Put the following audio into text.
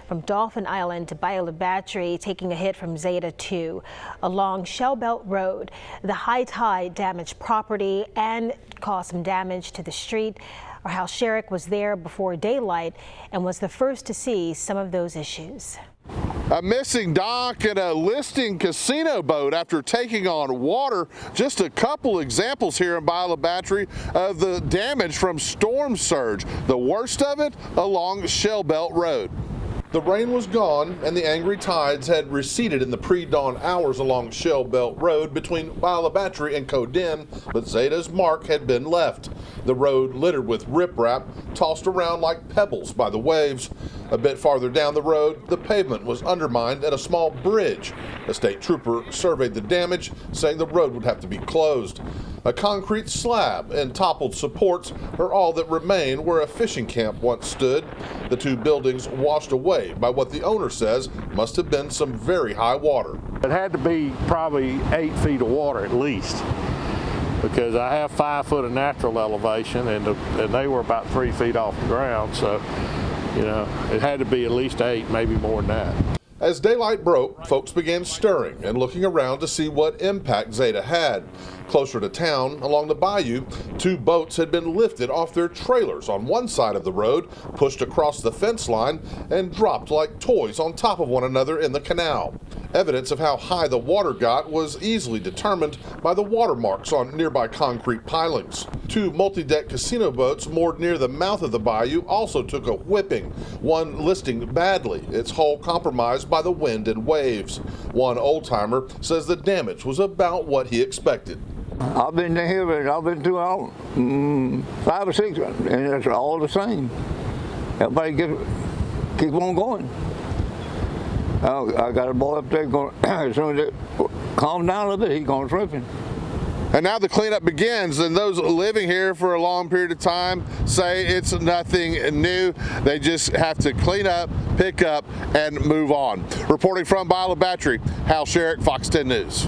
from Dolphin Island to Bayou La Batre, taking a hit from Zeta 2 along Shell Belt Road. The high tide damaged property and caused some damage to the street. Our Hal Sherrick was there before daylight and was the first to see some of those issues. A missing dock and a listing casino boat after taking on water. Just a couple examples here in Bayou La Batre of the damage from storm surge. The worst of it along Shell Belt Road. The rain was gone and the angry tides had receded in the pre-dawn hours along Shell Belt Road between Bayou La Batre and Codin, but Zeta's mark had been left. The road littered with riprap, tossed around like pebbles by the waves. A bit farther down the road, the pavement was undermined at a small bridge. A state trooper surveyed the damage, saying the road would have to be closed. A concrete slab and toppled supports are all that remain where a fishing camp once stood. The two buildings washed away by what the owner says must have been some very high water. It had to be probably 8 feet of water at least, because I have 5 foot of natural elevation and they were about 3 feet off the ground, so you know it had to be at least 8, maybe more than that. As daylight broke, folks began stirring and looking around to see what impact Zeta had. Closer to town, along the bayou, 2 boats had been lifted off their trailers on one side of the road, pushed across the fence line, and dropped like toys on top of one another in the canal. Evidence of how high the water got was easily determined by the watermarks on nearby concrete pilings. 2 multi-deck casino boats moored near the mouth of the bayou also took a whipping, one listing badly, its hull compromised by the wind and waves. One old-timer says the damage was about what he expected. I've been here, I've been through all 5 or 6, and it's all the same. Everybody keep on going. I got a boy up there going, as soon as it calms down a little bit, he's going tripping. And now the cleanup begins, and those living here for a long period of time say it's nothing new. They just have to clean up, pick up, and move on. Reporting from Bayou La Batre, Hal Sherrick, Fox 10 News.